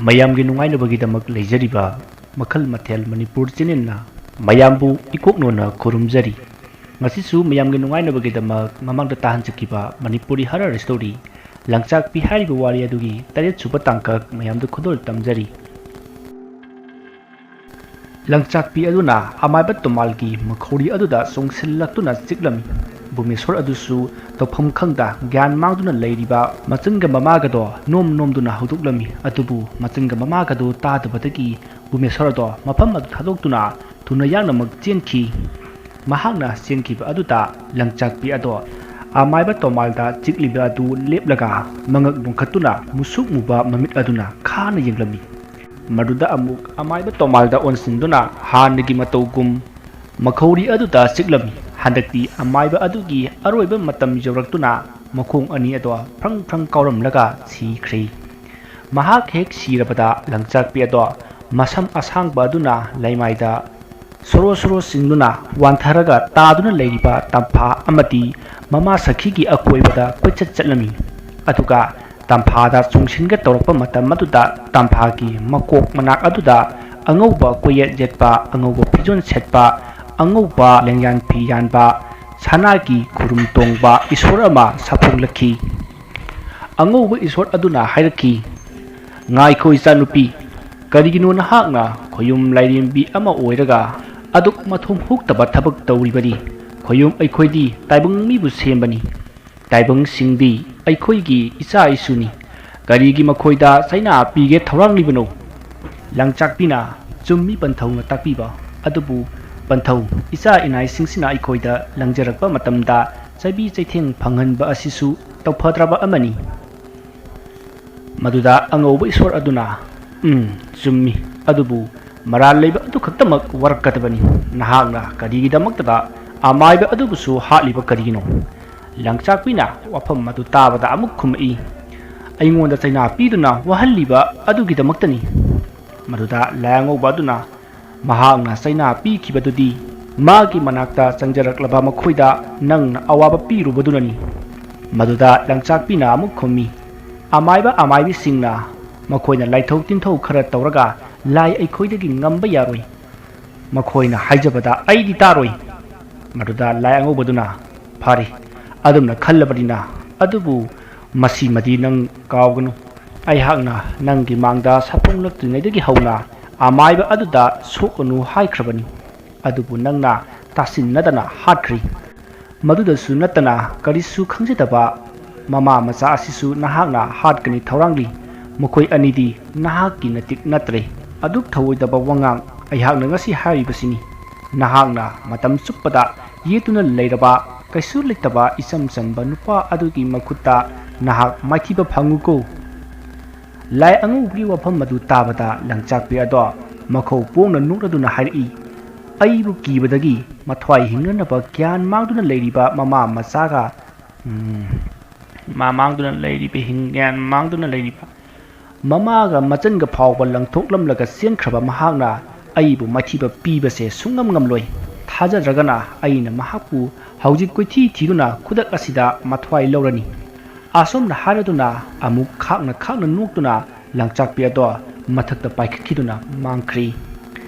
ꯃꯌꯥꯝꯒꯤ ꯅꯨꯡꯉꯥꯏꯅꯕꯒꯤꯗꯃꯛ ꯂꯩꯖꯔꯤꯕ ꯃꯈꯜ ꯃꯊꯦꯜ ꯃꯅꯤꯄꯨꯔ ꯆꯦꯅꯦꯜꯅ ꯃꯌꯥꯝꯕꯨ ꯏꯀꯣꯛꯅꯣꯅ ꯈꯨꯔꯨꯝꯖꯔꯤ ꯉꯁꯤꯁꯨ ꯃꯌꯥꯝꯒꯤ ꯅꯨꯡꯉꯥꯏꯅꯕꯒꯤꯗꯃꯛ ꯃꯃꯥꯡꯗ ꯇꯥꯍꯟꯖꯈꯤꯕ ꯃꯅꯤꯄꯨꯔꯤ ꯍꯔꯔ ꯁ꯭ꯇꯣꯔꯤ ꯂꯪꯆꯥꯛꯄꯤ ꯍꯥꯏꯔꯤꯕ ꯋꯥꯔꯤ ꯑꯗꯨꯒꯤ 7ꯁꯨꯕ ꯇꯥꯡꯀꯛ ꯃꯌꯥꯝꯗ ꯈꯨꯗꯣꯜ ꯇꯝꯖꯔꯤ ꯂꯪꯆꯥꯛꯄꯤ ꯑꯗꯨꯅ ꯑꯃꯥꯏꯕ ꯇꯣꯃꯥꯜꯒꯤ ꯃꯈꯧꯔꯤ ꯑꯗꯨꯗ ꯆꯣꯡꯁꯤꯜꯂꯛꯇꯨꯅ ꯆꯤꯛꯂꯝꯃꯤ ꯕꯨꯃꯦꯁ꯭ꯋꯔ ꯑꯗꯨꯁꯨ ꯇꯧꯐꯝ ꯈꯪꯗ ꯒ꯭ꯌꯥꯟ ꯃꯥꯡꯗꯨꯅ ꯂꯩꯔꯤꯕ ꯃꯆꯟꯒ ꯃꯃꯥꯒꯗꯣ ꯅꯣꯝꯗꯨꯅ ꯍꯧꯗꯣꯛꯂꯝꯃꯤ ꯑꯗꯨꯕꯨ ꯃꯆꯟꯒ ꯃꯃꯥꯒꯗꯣ ꯇꯥꯗꯕꯗꯒꯤ ꯕꯨꯃꯦꯁ꯭ꯋꯔꯗꯣ ꯃꯐꯝ ꯑꯗꯨ ꯊꯥꯗꯣꯛꯇꯨꯅ ꯊꯨꯅ ꯌꯥꯡꯅꯃꯛ ꯆꯦꯟꯈꯤ ꯃꯍꯥꯛꯅ ꯆꯦꯟꯈꯤꯕ ꯑꯗꯨꯗ ꯂꯪꯆꯥꯛꯄꯤ ꯑꯗꯣ ꯑꯃꯥꯏꯕ ꯇꯣꯃꯥꯜꯗ ꯆꯤꯛꯂꯤꯕ ꯑꯗꯨ ꯂꯦꯞꯂꯒ ꯃꯉꯛ ꯅꯣꯟꯈꯠꯇꯨꯅ ꯃꯨꯁꯨꯛ ꯃꯨꯕ ꯃꯃꯤꯠ ꯑꯗꯨꯅ ꯈꯥꯅ ꯌꯦꯡꯂꯝꯃꯤ ꯃꯗꯨꯗ ꯑꯃꯨꯛ ꯑꯃꯥꯏꯕ ꯇꯣꯃꯥꯜꯗ ꯑꯣꯟꯁꯤꯟꯗꯨꯅ ꯍꯥꯟꯅꯒꯤ ꯃꯇꯧꯒꯨꯝ ꯃꯈꯧꯔꯤ ꯑꯗꯨꯗ ꯆꯤꯛꯂꯝꯃꯤ ꯍꯟꯗꯛꯇꯤ ꯑꯃꯥꯏꯕ ꯑꯗꯨꯒꯤ ꯑꯔꯣꯏꯕ ꯃꯇꯝ ꯌꯧꯔꯛꯇꯨꯅ ꯃꯈꯣꯡ ꯑꯅꯤ ꯑꯗꯣ ꯐ꯭ꯔꯪ ꯐ꯭ꯔꯪ ꯀꯥꯎꯔꯝꯂꯒ ꯁꯤꯈ꯭ꯔꯦ ꯃꯍꯥꯛ ꯍꯦꯛ ꯁꯤꯔꯕꯗ ꯂꯪꯆꯥꯛꯄꯤ ꯑꯗꯣ ꯃꯁꯝ ꯑꯁꯥꯡꯕ ꯑꯗꯨꯅ ꯂꯩꯃꯥꯏꯗ ꯁꯣꯔꯣ ꯆꯤꯡꯗꯨꯅ ꯋꯥꯟꯊꯔꯒ ꯇꯥꯗꯨꯅ ꯂꯩꯔꯤꯕ ꯇꯝꯐꯥ ꯑꯃꯗꯤ ꯃꯃꯥ ꯁꯈꯤꯒꯤ ꯑꯀꯣꯏꯕꯗ ꯀꯣꯏꯆꯠ ꯆꯠꯂꯝꯃꯤ ꯑꯗꯨꯒ ꯇꯝꯐꯥꯗ ꯆꯣꯡꯁꯤꯟꯒ ꯇꯧꯔꯛꯄ ꯃꯇꯝ ꯑꯗꯨꯗ ꯇꯝꯐꯥꯒꯤ ꯃꯀꯣꯛ ꯃꯅꯥꯛ ꯑꯗꯨꯗ ꯑꯉꯧꯕ ꯀꯣꯌꯦꯠ ꯌꯦꯠꯄ ꯑꯉꯧꯕ ꯐꯤꯖꯣꯜ ꯁꯦꯠꯄ ꯑꯉꯧꯕ ꯂꯦꯡꯌꯥꯟ ꯐꯤ ꯌꯥꯟꯕ ꯁꯅꯥꯒꯤ ꯈꯨꯔꯨꯝ ꯇꯣꯡꯕ ꯏꯁꯣꯔ ꯑꯃ ꯁꯥꯐꯣꯡꯂꯛꯈꯤ ꯑꯉꯧꯕ ꯏꯁꯣꯔ ꯑꯗꯨꯅ ꯍꯥꯏꯔꯛꯈꯤ ꯉꯥꯏꯈꯣ ꯏꯆꯥꯅꯨꯄꯤ ꯀꯔꯤꯒꯤꯅꯣ ꯅꯍꯥꯛꯅ ꯈꯣꯌꯨꯝ ꯂꯥꯏꯔꯦꯝꯕꯤ ꯑꯃ ꯑꯣꯏꯔꯒ ꯑꯗꯨꯛ ꯃꯊꯣꯡ ꯍꯨꯛꯇꯕ ꯊꯕꯛ ꯇꯧꯔꯤꯕꯅꯤ ꯈꯣꯌꯨꯝ ꯑꯩꯈꯣꯏꯗꯤ ꯇꯥꯏꯕꯪ ꯃꯤꯕꯨ ꯁꯦꯝꯕꯅꯤ ꯇꯥꯏꯕꯪꯁꯤꯡꯗꯤ ꯑꯩꯈꯣꯏꯒꯤ ꯏꯆꯥ ꯏꯁꯨꯅꯤ ꯀꯔꯤꯒꯤ ꯃꯈꯣꯏꯗ ꯆꯩꯅꯥ ꯄꯤꯒꯦ ꯊꯧꯔꯥꯡꯂꯤꯕꯅꯣ ꯂꯪꯆꯥꯛꯄꯤꯅ ꯆꯨꯝꯃꯤ ꯄꯟꯊꯧꯅ ꯇꯥꯛꯄꯤꯕ ꯑꯗꯨꯕꯨ ꯄꯟꯊꯧ ꯏꯆꯥ ꯏꯅꯥꯏꯁꯤꯡꯁꯤꯅ ꯑꯩꯈꯣꯏꯗ ꯂꯪꯖꯔꯛꯄ ꯃꯇꯝꯗ ꯆꯩꯕꯤ ꯆꯩꯊꯦꯡ ꯐꯪꯍꯟꯕ ꯑꯁꯤꯁꯨ ꯇꯧꯐꯗ꯭ꯔꯕ ꯑꯃꯅꯤ ꯃꯗꯨꯗ ꯑꯉꯧꯕ ꯏꯁꯣꯔ ꯑꯗꯨꯅ ꯆꯨꯝꯃꯤ ꯑꯗꯨꯕꯨ ꯃꯔꯥꯜ ꯂꯩꯕ ꯑꯗꯨ ꯈꯛꯇꯃꯛ ꯋꯥꯔꯛꯀꯗꯕꯅꯤ ꯅꯍꯥꯛꯅ ꯀꯔꯤꯒꯤꯗꯃꯛꯇꯗ ꯑꯃꯥꯏꯕ ꯑꯗꯨꯕꯨꯁꯨ ꯍꯥꯠꯂꯤꯕ ꯀꯔꯤꯒꯤꯅꯣ ꯂꯪꯆꯥꯛꯄꯤꯅ ꯋꯥꯐꯝ ꯑꯗꯨ ꯇꯥꯕꯗ ꯑꯃꯨꯛ ꯈꯨꯝꯃꯛꯏ ꯑꯩꯉꯣꯟꯗ ꯆꯩꯅꯥ ꯄꯤꯗꯨꯅ ꯋꯥꯍꯜꯂꯤꯕ ꯑꯗꯨꯒꯤꯗꯃꯛꯇꯅꯤ ꯃꯗꯨꯗ ꯂꯥꯏꯑꯉꯧꯕ ꯑꯗꯨꯅ ꯃꯍꯥꯛꯅ ꯆꯩꯅꯥ ꯄꯤꯈꯤꯕꯗꯨꯗꯤ ꯃꯥꯒꯤ ꯃꯅꯥꯛꯇ ꯆꯪꯖꯔꯛꯂꯕ ꯃꯈꯣꯏꯗ ꯅꯪꯅ ꯑꯋꯥꯕ ꯄꯤꯔꯨꯕꯗꯨꯅꯅꯤ ꯃꯗꯨꯗ ꯂꯪꯆꯥꯛꯄꯤꯅ ꯑꯃꯨꯛ ꯈꯨꯝꯃꯤ ꯑꯃꯥꯏꯕꯤꯁꯤꯡꯅ ꯃꯈꯣꯏꯅ ꯂꯥꯏꯊꯧ ꯇꯤꯟꯊꯧ ꯈꯔ ꯇꯧꯔꯒ ꯂꯥꯏ ꯑꯩꯈꯣꯏꯗꯒꯤ ꯉꯝꯕ ꯌꯥꯔꯣꯏ ꯃꯈꯣꯏꯅ ꯍꯥꯏꯖꯕꯗ ꯑꯩꯗꯤ ꯇꯥꯔꯣꯏ ꯃꯗꯨꯗ ꯂꯥꯏꯑꯉꯧꯕꯗꯨꯅ ꯐꯔꯦ ꯑꯗꯨꯝꯅ ꯈꯜꯂꯕꯅꯤꯅ ꯑꯗꯨꯕꯨ ꯃꯁꯤꯃꯗꯤ ꯅꯪ ꯀꯥꯎꯒꯅꯨ ꯑꯩꯍꯥꯛꯅ ꯅꯪꯒꯤ ꯃꯥꯡꯗ ꯁꯥꯐꯣꯡꯂꯛꯇ꯭ꯔꯤꯉꯩꯗꯒꯤ ꯍꯧꯅ ꯑꯃꯥꯏꯕ ꯑꯗꯨꯗ ꯁꯣꯛꯀꯅꯨ ꯍꯥꯏꯈ꯭ꯔꯕꯅꯤ ꯑꯗꯨꯕꯨ ꯅꯪꯅ ꯇꯥꯁꯤꯟꯅꯗꯅ ꯍꯥꯠꯈ꯭ꯔꯤ ꯃꯗꯨꯗꯁꯨ ꯅꯠꯇꯅ ꯀꯔꯤꯁꯨ ꯈꯪꯖꯗꯕ ꯃꯃꯥ ꯃꯆꯥ ꯑꯁꯤꯁꯨ ꯅꯍꯥꯛꯅ ꯍꯥꯠꯀꯅꯤ ꯊꯧꯔꯥꯡꯂꯤ ꯃꯈꯣꯏ ꯑꯅꯤꯗꯤ ꯅꯍꯥꯛꯀꯤ ꯅꯇꯤꯛ ꯅꯠꯇ꯭ꯔꯦ ꯑꯗꯨꯛ ꯊꯧꯑꯣꯏꯗꯕ ꯋꯥꯉꯥꯡ ꯑꯩꯍꯥꯛꯅ ꯉꯁꯤ ꯍꯥꯏꯔꯤꯕꯁꯤꯅꯤ ꯅꯍꯥꯛꯅ ꯃꯇꯝ ꯆꯨꯞꯄꯗ ꯌꯦꯠꯇꯨꯅ ꯂꯩꯔꯕ ꯀꯩꯁꯨ ꯂꯩꯇꯕ ꯏꯆꯝ ꯆꯝꯕ ꯅꯨꯄꯥ ꯑꯗꯨꯒꯤ ꯃꯈꯨꯠꯇ ꯅꯍꯥꯛ ꯃꯥꯏꯊꯤꯕ ꯐꯪꯉꯨꯀꯣ ꯂꯥꯏ ꯑꯉꯧꯕꯒꯤ ꯋꯥꯐꯝ ꯑꯗꯨ ꯇꯥꯕꯗ ꯂꯪꯆꯥꯛꯄꯤ ꯑꯗꯣ ꯃꯈꯧ ꯄꯣꯡꯅ ꯅꯣꯛꯂꯗꯨꯅ ꯍꯥꯏꯔꯛꯏ ꯑꯩꯕꯨ ꯀꯤꯕꯗꯒꯤ ꯃꯊ꯭ꯋꯥꯏ ꯍꯤꯡꯅꯅꯕ ꯒ꯭ꯌꯥꯟ ꯃꯥꯡꯗꯨꯅ ꯂꯩꯔꯤꯕ ꯃꯃꯥ ꯃꯆꯥꯒ ꯒ꯭ꯌꯥꯟ ꯃꯥꯡꯗꯨꯅ ꯂꯩꯔꯤꯕ ꯃꯃꯥꯒ ꯃꯆꯟꯒ ꯐꯥꯎꯕ ꯂꯪꯊꯣꯛꯂꯝꯂꯒ ꯆꯦꯟꯈ꯭ꯔꯕ ꯃꯍꯥꯛꯅ ꯑꯩꯕꯨ ꯃꯥꯏꯊꯤꯕ ꯄꯤꯕꯁꯦ ꯁꯨꯡꯉꯝ ꯉꯝꯂꯣꯏ ꯊꯥꯖꯗ꯭ꯔꯒꯅ ꯑꯩꯅ ꯃꯍꯥꯛꯄꯨ ꯍꯧꯖꯤꯛ ꯀꯣꯏꯊꯤ ꯊꯤꯗꯨꯅ ꯈꯨꯗꯛ ꯑꯁꯤꯗ ꯃꯊ꯭ꯋꯥꯏ ꯂꯧꯔꯅꯤ ꯑꯁꯣꯝꯅ ꯍꯥꯏꯔꯗꯨꯅ ꯑꯃꯨꯛ ꯈꯥꯛꯅ ꯅꯣꯛꯇꯨꯅ ꯂꯪꯆꯥꯛꯄꯤ ꯑꯗꯣ ꯃꯊꯛꯇ ꯄꯥꯏꯈꯠꯈꯤꯗꯨꯅ ꯃꯥꯡꯈ꯭ꯔꯤ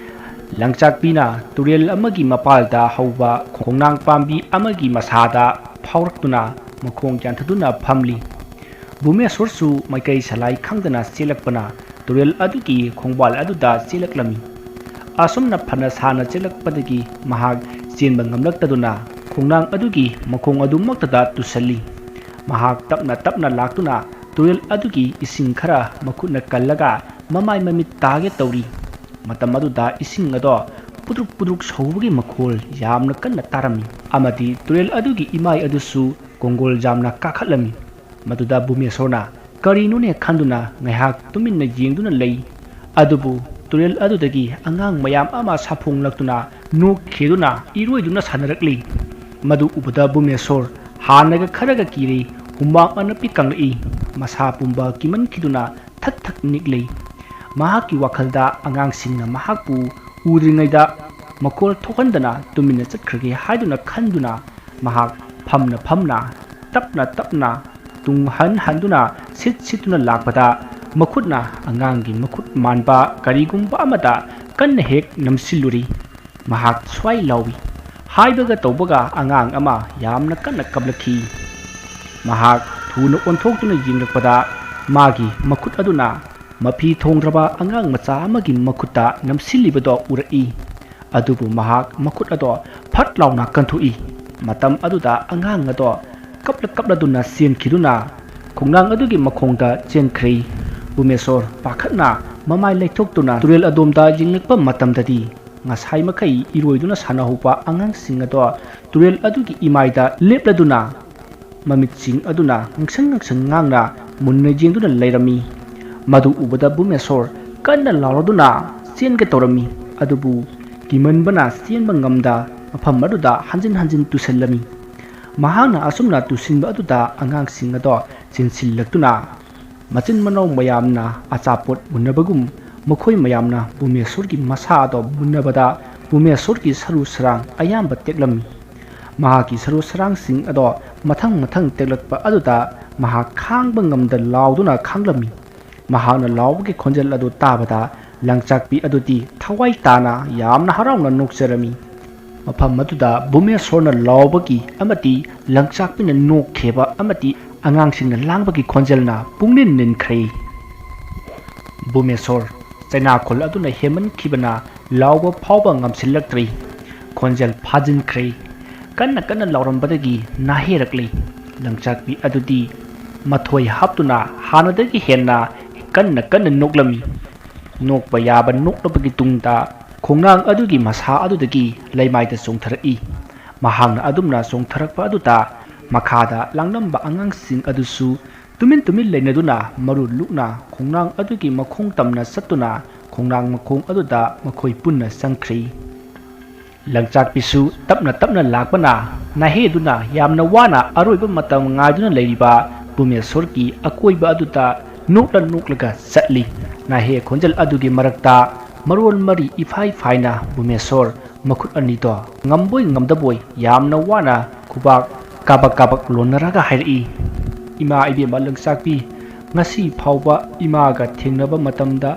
ꯂꯪꯆꯥꯛꯄꯤꯅ ꯇꯨꯔꯦꯜ ꯑꯃꯒꯤ ꯃꯄꯥꯜꯗ ꯍꯧꯕ ꯈꯣꯡꯅꯥꯡ ꯄꯥꯝꯕꯤ ꯑꯃꯒꯤ ꯃꯁꯥꯗ ꯐꯥꯎꯔꯛꯇꯨꯅ ꯃꯈꯣꯡ ꯌꯥꯟꯊꯗꯨꯅ ꯐꯝꯂꯤ ꯕꯨꯃꯦꯁ꯭ꯋꯔꯁꯨ ꯃꯥꯏꯀꯩ ꯁꯂꯥꯏ ꯈꯪꯗꯅ ꯆꯦꯜꯂꯛꯄꯅ ꯇꯨꯔꯦꯜ ꯑꯗꯨꯒꯤ ꯈꯣꯡꯕꯥꯜ ꯑꯗꯨꯗ ꯆꯦꯜꯂꯛꯂꯝꯃꯤ ꯑꯁꯨꯝꯅ ꯐꯅ ꯁꯥꯟꯅ ꯆꯦꯜꯂꯛꯄꯗꯒꯤ ꯃꯍꯥꯛ ꯆꯦꯟꯕ ꯉꯝꯂꯛꯇꯗꯨꯅ ꯈꯣꯡꯅꯥꯡ ꯑꯗꯨꯒꯤ ꯃꯈꯣꯡ ꯑꯗꯨꯃꯛꯇꯗ ꯇꯨꯁꯜꯂꯤ ꯃꯍꯥꯛ ꯇꯞꯅ ꯂꯥꯛꯇꯨꯅ ꯇꯨꯔꯦꯜ ꯑꯗꯨꯒꯤ ꯏꯁꯤꯡ ꯈꯔ ꯃꯈꯨꯠꯅ ꯀꯜꯂꯒ ꯃꯃꯥꯏ ꯃꯃꯤꯠ ꯇꯥꯒꯦ ꯇꯧꯔꯤ ꯃꯇꯝ ꯑꯗꯨꯗ ꯏꯁꯤꯡ ꯑꯗꯣ ꯄꯨꯗ꯭ꯔꯨꯛ ꯁꯧꯕꯒꯤ ꯃꯈꯣꯜ ꯌꯥꯝꯅ ꯀꯟꯅ ꯇꯥꯔꯝꯃꯤ ꯑꯃꯗꯤ ꯇꯨꯔꯦꯜ ꯑꯗꯨꯒꯤ ꯏꯃꯥꯏ ꯑꯗꯨꯁꯨ ꯀꯣꯡꯒꯣꯜ ꯌꯥꯝꯅ ꯀꯥꯈꯠꯂꯝꯃꯤ ꯃꯗꯨꯗ ꯕꯨꯃꯦꯁ꯭ꯋꯔꯅ ꯀꯔꯤꯅꯣꯅꯦ ꯈꯟꯗꯨꯅ ꯉꯥꯏꯍꯥꯛ ꯇꯨꯃꯤꯟꯅ ꯌꯦꯡꯗꯨꯅ ꯂꯩ ꯑꯗꯨꯕꯨ ꯇꯨꯔꯦꯜ ꯑꯗꯨꯗꯒꯤ ꯑꯉꯥꯡ ꯃꯌꯥꯝ ꯑꯃ ꯁꯥꯐꯣꯡꯂꯛꯇꯨꯅ ꯅꯣꯛꯈꯦꯗꯨꯅ ꯏꯔꯣꯏꯗꯨꯅ ꯁꯥꯟꯅꯔꯛꯂꯤ ꯃꯗꯨ ꯎꯕꯗ ꯕꯨꯃꯦꯁ꯭ꯋꯔ ꯍꯥꯟꯅꯒ ꯈꯔꯒ ꯀꯤꯔꯤ ꯍꯨꯃꯥꯡ ꯑꯅꯞꯄꯤ ꯀꯪꯂꯛꯏ ꯃꯁꯥ ꯄꯨꯝꯕ ꯀꯤꯃꯟꯈꯤꯗꯨꯅ ꯊꯛ ꯅꯤꯛꯂꯤ ꯃꯍꯥꯛꯀꯤ ꯋꯥꯈꯜꯗ ꯑꯉꯥꯡꯁꯤꯡꯅ ꯃꯍꯥꯛꯄु ꯎꯗ꯭ꯔꯤꯉꯩꯗ ꯃꯈꯣꯜ ꯊꯣꯛꯍꯟꯗꯅ ꯇꯨꯃꯤꯟꯅ ꯆꯠꯈ꯭ꯔꯒꯦ ꯍꯥꯏꯗꯨꯅ ꯈꯟꯗꯨꯅ ꯃꯍꯥꯛ ꯐꯝꯅ ꯇꯞꯅ ꯇꯨꯡ ꯍꯟꯗꯨꯅ ꯁꯤꯠꯇꯨꯅ ꯂꯥꯛꯄꯗ ꯃꯈꯨꯠꯅ ꯑꯉꯥꯡꯒꯤ ꯃꯈꯨꯠ ꯃꯥꯟꯕ ꯀꯔꯤꯒꯨꯝꯕ ꯑꯃꯗ ꯀꯟꯅ ꯍꯦꯛ ꯅꯝꯁꯤꯜꯂꯨꯔꯤ꯫ ꯃꯍꯥꯛ ꯁ꯭ꯋꯥꯏ ꯂꯥꯎꯏ꯫ ꯍꯥꯏꯕꯒ ꯇꯧꯕꯒ ꯑꯉꯥꯡ ꯑꯃ ꯌꯥꯝꯅ ꯀꯟꯅ ꯀꯞꯂꯛꯈꯤ꯫ ꯃꯍꯥꯛ ꯊꯨꯅ ꯑꯣꯟꯊꯣꯛꯇꯨꯅ ꯌꯦꯡꯂꯛꯄꯗ ꯃꯥꯒꯤ ꯃꯈꯨꯠ ꯑꯗꯨꯅ ꯃꯐꯤ ꯊꯣꯡꯗ꯭ꯔꯕ ꯑꯉꯥꯡ ꯃꯆꯥ ꯑꯃꯒꯤ ꯃꯈꯨꯠꯇ ꯅꯝꯁꯤꯜꯂꯤꯕꯗꯣ ꯎꯔꯛꯏ꯫ ꯑꯗꯨꯕꯨ ꯃꯍꯥꯛ ꯃꯈꯨꯠ ꯑꯗꯣ ꯐꯠ ꯂꯥꯎꯅ ꯀꯟꯊꯣꯛꯏ꯫ ꯃꯇꯝ ꯑꯗꯨꯗ ꯑꯉꯥꯡ ꯑꯗꯣ ꯀꯞꯂꯗꯨꯅ ꯆꯦꯟꯈꯤꯗꯨꯅ ꯈꯣꯡꯅꯥꯡ ꯑꯗꯨꯒꯤ ꯃꯈꯣꯡꯗ ꯆꯦꯟꯈ꯭ꯔꯦ꯫ ꯕꯨꯃꯦꯁꯣꯔ ꯄꯥꯈꯠꯅ ꯃꯃꯥꯏ ꯂꯩꯊꯣꯛꯇꯨꯅ ꯇꯨꯔꯦꯜ ꯑꯗꯣꯝꯗ ꯌꯦꯡꯂꯛꯄ ꯃꯇꯝꯗꯗꯤ ꯉꯁꯥꯏ ꯃꯈꯩ ꯏꯔꯣꯏꯗꯨꯅ ꯁꯥꯟꯅꯍꯧꯕ ꯑꯉꯥꯡꯁꯤꯡ ꯑꯗꯣ ꯇꯨꯔꯦꯜ ꯑꯗꯨꯒꯤ ꯏꯃꯥꯏꯗ ꯂꯦꯞꯂꯗꯨꯅ ꯃꯃꯤꯠꯁꯤꯡ ꯑꯗꯨꯅ ꯉꯥꯡꯁꯪ ꯉꯥꯡꯅ ꯃꯨꯟꯅ ꯌꯦꯡꯗꯨꯅ ꯂꯩꯔꯝꯃꯤ꯫ ꯃꯗꯨ ꯎꯕꯗ ꯕꯨꯃꯦꯁꯣꯔ ꯀꯟꯅ ꯂꯥꯎꯔꯗꯨꯅ ꯆꯦꯟꯒꯦ ꯇꯧꯔꯝꯃꯤ꯫ ꯑꯗꯨꯕꯨ ꯀꯤꯃꯟꯕꯅ ꯆꯦꯟꯕ ꯉꯝꯗ ꯃꯐꯝ ꯑꯗꯨꯗ ꯍꯟꯖꯤꯟ ꯇꯨꯁꯤꯜꯂꯝꯃꯤ꯫ ꯃꯍꯥꯛꯅ ꯑꯁꯨꯝꯅ ꯇꯨꯁꯤꯟꯕ ꯑꯗꯨꯗ ꯑꯉꯥꯡꯁꯤꯡ ꯑꯗꯣ ꯆꯦꯟꯁꯤꯜꯂꯛꯇꯨꯅ ꯃꯆꯤꯟ ꯃꯅꯥꯎ ꯃꯌꯥꯝꯅ ꯑꯆꯥꯄꯣꯠ ꯃꯨꯟꯅꯕꯒꯨꯝ ꯃꯈꯣꯏ ꯃꯌꯥꯝꯅ ꯕꯨꯃꯦꯁꯣꯔꯒꯤ ꯃꯁꯥ ꯑꯗꯣ ꯃꯨꯟꯅꯕꯗ ꯕꯨꯃꯦꯁꯣꯔꯒꯤ ꯁꯔꯨ ꯁꯔꯥꯡ ꯑꯌꯥꯝꯕ ꯇꯦꯛꯂꯝꯃꯤ꯫ ꯃꯍꯥꯛꯀꯤ ꯁꯔꯨ ꯁꯔꯥꯡꯁꯤꯡ ꯑꯗꯣ ꯃꯊꯪ ꯇꯦꯛꯂꯛꯄ ꯑꯗꯨꯗ ꯃꯍꯥꯛ ꯈꯥꯡꯕ ꯉꯝꯗ ꯂꯥꯎꯗꯨꯅ ꯈꯥꯡꯂꯝꯃꯤ꯫ ꯃꯍꯥꯛꯅ ꯂꯥꯎꯕꯒꯤ ꯈꯣꯟꯖꯦꯜ ꯑꯗꯨ ꯇꯥꯕꯗ ꯂꯪꯆꯥꯛꯄꯤ ꯑꯗꯨꯗꯤ ꯊꯋꯥꯏ ꯇꯥꯅ ꯌꯥꯝꯅ ꯍꯔꯥꯎꯅ ꯅꯣꯛꯆꯔꯝꯃꯤ꯫ ꯃꯐꯝ ꯑꯗꯨꯗ ꯕꯨꯃꯦꯁꯣꯔꯅ ꯂꯥꯎꯕꯒꯤ ꯑꯃꯗꯤ ꯂꯪꯆꯥꯛꯄꯤꯅ ꯅꯣꯛꯈꯤꯕ ꯑꯃꯗꯤ ꯑꯉꯥꯡꯁꯤꯡꯅ ꯂꯥꯡꯕꯒꯤ ꯈꯣꯟꯖꯦꯜꯅ ꯄꯨꯡꯅꯤꯟ ꯅꯤꯟꯈ꯭ꯔꯦ꯫ ꯕꯨꯃꯦꯁꯣꯔ ꯆꯩꯅꯥꯈꯣꯜ ꯑꯗꯨꯅ ꯍꯦꯟꯃꯟꯈꯤꯕꯅ ꯂꯥꯎꯕ ꯐꯥꯎꯕ ꯉꯝꯁꯤꯜꯂꯛꯇ꯭ꯔꯦ꯫ ꯈꯣꯟꯖꯦꯜ ꯐꯥꯖꯤꯟꯈ꯭ꯔꯦ꯫ ꯀꯟꯅ ꯂꯥꯎꯔꯝꯕꯗꯒꯤ ꯅꯥꯍꯦꯔꯛꯂꯦ꯫ ꯂꯪꯆꯥꯛꯄꯤ ꯑꯗꯨꯗꯤ ꯃꯊꯣꯏ ꯍꯥꯞꯇꯨꯅ ꯍꯥꯟꯅꯗꯒꯤ ꯍꯦꯟꯅ ꯀꯟꯅ ꯅꯣꯛꯂꯝꯃꯤ꯫ ꯅꯣꯛꯄ ꯌꯥꯕ ꯅꯣꯛꯂꯕꯒꯤ ꯇꯨꯡꯗ ꯈꯣꯡꯅꯥꯡ ꯑꯗꯨꯒꯤ ꯃꯁꯥ ꯑꯗꯨꯗꯒꯤ ꯂꯩꯃꯥꯏꯗ ꯆꯣꯡꯊꯔꯛꯏ꯫ ꯃꯍꯥꯛꯅ ꯑꯗꯨꯝꯅ ꯆꯣꯡꯊꯔꯛꯄ ꯑꯗꯨꯗ ꯃꯈꯥꯗ ꯂꯥꯡꯂꯝꯕ ꯑꯉꯥꯡꯁꯤꯡ ꯑꯗꯨꯁꯨ ꯇꯨꯃꯤꯟ ꯂꯩꯅꯗꯨꯅ ꯃꯔꯨ ꯂꯨꯛꯅ ꯈꯣꯡꯅꯥꯡ ꯑꯗꯨꯒꯤ ꯃꯈꯣꯡ ꯇꯝꯅ ꯆꯠꯇꯨꯅ ꯈꯣꯡꯅꯥꯡ ꯃꯈꯣꯡ ꯑꯗꯨꯗ ꯃꯈꯣꯏ ꯄꯨꯟꯅ ꯆꯪꯈ꯭ꯔꯦ꯫ ꯂꯪꯆꯥꯛꯄꯤꯁꯨ ꯇꯞꯅ ꯂꯥꯛꯄꯅ ꯅꯥꯍꯦꯗꯨꯅ ꯌꯥꯝꯅ ꯋꯥꯅ ꯑꯔꯣꯏꯕ ꯃꯇꯝ ꯉꯥꯏꯗꯨꯅ ꯂꯩꯔꯤꯕ ꯕꯨꯃꯦꯁꯣꯔꯒꯤ ꯑꯀꯣꯏꯕ ꯑꯗꯨꯗ ꯅꯣꯛꯂꯒ ꯆꯠꯂꯤ꯫ ꯅꯥꯍꯦ ꯈꯣꯟꯖꯦꯜ ꯑꯗꯨꯒꯤ ꯃꯔꯛꯇ ꯃꯔꯣꯜ ꯃꯔꯤ ꯏꯐꯥꯏ ꯐꯥꯏꯅ ꯕꯨꯃꯦꯁꯣꯔ ꯃꯈꯨꯠ ꯑꯅꯤꯗꯣ ꯉꯝꯕꯣꯏ ꯉꯝꯗꯕꯣꯏ ꯌꯥꯝꯅ ꯋꯥꯅ ꯈꯨꯕꯥꯛ ꯀꯥꯕꯛ ꯂꯣꯟꯅꯔꯒ ꯍꯥꯏꯔꯛꯏ꯫ ꯏꯃꯥ ꯏꯕꯦꯝꯃ ꯂꯪꯆꯥꯛꯄꯤ, ꯉꯁꯤ ꯐꯥꯎꯕ ꯏꯃꯥꯒ ꯊꯦꯡꯅꯕ ꯃꯇꯝꯗ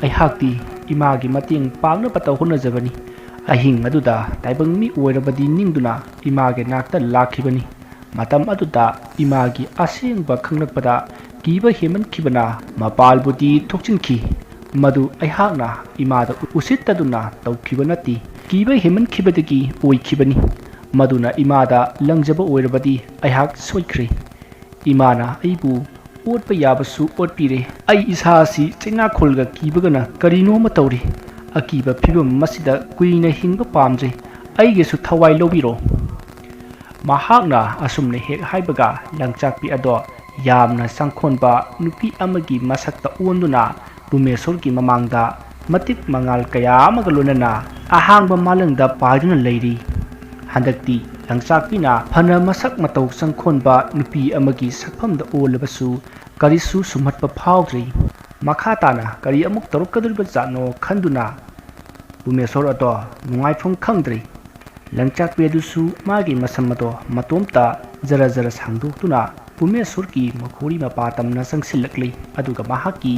ꯑꯩꯍꯥꯛꯇꯤ ꯏꯃꯥꯒꯤ ꯃꯇꯦꯡ ꯄꯥꯡꯅꯕꯇ ꯍꯣꯠꯅꯖꯕꯅꯤ꯫ ꯑꯍꯤꯡ ꯑꯗꯨꯗ ꯇꯥꯏꯕꯪ ꯃꯤ ꯑꯣꯏꯔꯕꯗꯤ ꯅꯤꯡꯗꯨꯅ ꯏꯃꯥꯒꯤ ꯅꯥꯛꯇ ꯂꯥꯛꯈꯤꯕꯅꯤ꯫ ꯃꯇꯝ ꯑꯗꯨꯗ ꯏꯃꯥꯒꯤ ꯑꯁꯦꯡꯕ ꯈꯪꯂꯛꯄꯗ ꯀꯤꯕ ꯍꯦꯟꯃꯟꯈꯤꯕꯅ ꯃꯄꯥꯜꯕꯨꯗꯤ ꯊꯣꯛꯆꯤꯟꯈꯤ꯫ ꯃꯗꯨ ꯑꯩꯍꯥꯛꯅ ꯏꯃꯥꯗ ꯎꯁꯤꯠꯇꯗꯨꯅ ꯇꯧꯈꯤꯕ ꯅꯠꯇꯦ, ꯀꯤꯕ ꯍꯦꯟꯃꯟꯈꯤꯕꯗꯒꯤ ꯑꯣꯏꯈꯤꯕꯅꯤ꯫ ꯃꯗꯨꯅ ꯏꯃꯥꯗ ꯂꯪꯖꯕ ꯑꯣꯏꯔꯕꯗꯤ ꯑꯩꯍꯥꯛ ꯁꯣꯏꯈ꯭ꯔꯦ꯫ ꯏꯃꯥꯅ ꯑꯩꯕꯨ ꯑꯣꯠꯄ ꯌꯥꯕꯁꯨ ꯑꯣꯠꯄꯤꯔꯦ꯫ ꯑꯩ ꯏꯁꯥ ꯑꯁꯤ ꯆꯩꯅꯥꯈꯣꯜꯒ ꯀꯤꯕꯒꯅ ꯀꯔꯤꯅꯣꯃ ꯇꯧꯔꯤ꯫ ꯑꯀꯤꯕ ꯐꯤꯚꯝ ꯃꯁꯤꯗ ꯀꯨꯏꯅ ꯍꯤꯡꯕ ꯄꯥꯝꯖꯩ꯫ ꯑꯩꯒꯤꯁꯨ ꯊꯋꯥꯏ ꯂꯧꯕꯤꯔꯣ꯫ ꯃꯍꯥꯛꯅ ꯑꯁꯨꯝꯅ ꯍꯦꯛ ꯍꯥꯏꯕꯒ ꯂꯪꯆꯥꯛꯄꯤ ꯑꯗꯣ ꯌꯥꯝꯅ ꯆꯪꯈꯣꯟꯕ ꯅꯨꯄꯤ ꯑꯃꯒꯤ ꯃꯁꯛꯇ ꯑꯣꯟꯗꯨꯅ ꯕꯨꯃꯦꯁꯣꯔꯒꯤ ꯃꯃꯥꯡꯗ ꯃꯇꯤꯛ ꯃꯉꯥꯜ ꯀꯌꯥ ꯑꯃꯒ ꯂꯣꯏꯅꯅ ꯑꯍꯥꯡꯕ ꯃꯥꯂꯪꯗ ꯄꯥꯏꯗꯨꯅ ꯂꯩꯔꯤ꯫ ꯍꯟꯗꯛꯇꯤ ꯂꯪꯆꯥꯛꯄꯤꯅ ꯐꯅ ꯃꯁꯛ ꯃꯇꯧ ꯆꯪꯈꯣꯟꯕ ꯅꯨꯄꯤ ꯑꯃꯒꯤ ꯁꯛꯐꯝꯗ ꯑꯣꯜꯂꯕꯁꯨ ꯀꯔꯤꯁꯨ ꯁꯨꯝꯍꯠꯄ ꯐꯥꯎꯗ꯭ꯔꯤ꯫ ꯃꯈꯥ ꯇꯥꯅ ꯀꯔꯤ ꯑꯃꯨꯛ ꯇꯧꯔꯛꯀꯗꯧꯔꯤꯕꯖꯥꯠꯅꯣ ꯈꯟꯗꯨꯅ ꯕꯨꯃꯦꯁꯣꯔ ꯑꯗꯣ ꯅꯨꯡꯉꯥꯏꯐꯝ ꯈꯪꯗ꯭ꯔꯤ꯫ ꯂꯪꯆꯥꯛꯄꯤ ꯑꯗꯨꯁꯨ ꯃꯥꯒꯤ ꯃꯁꯝ ꯑꯗꯣ ꯃꯇꯣꯝꯇ ꯖꯔ ꯁꯥꯡꯗꯣꯛꯇꯨꯅ ꯕꯨꯃꯦꯁꯣꯔꯒꯤ ꯃꯈꯣꯔꯤ ꯃꯄꯥ ꯇꯝꯅ ꯆꯪꯁꯤꯜꯂꯛꯂꯤ꯫ ꯑꯗꯨꯒ ꯃꯍꯥꯛꯀꯤ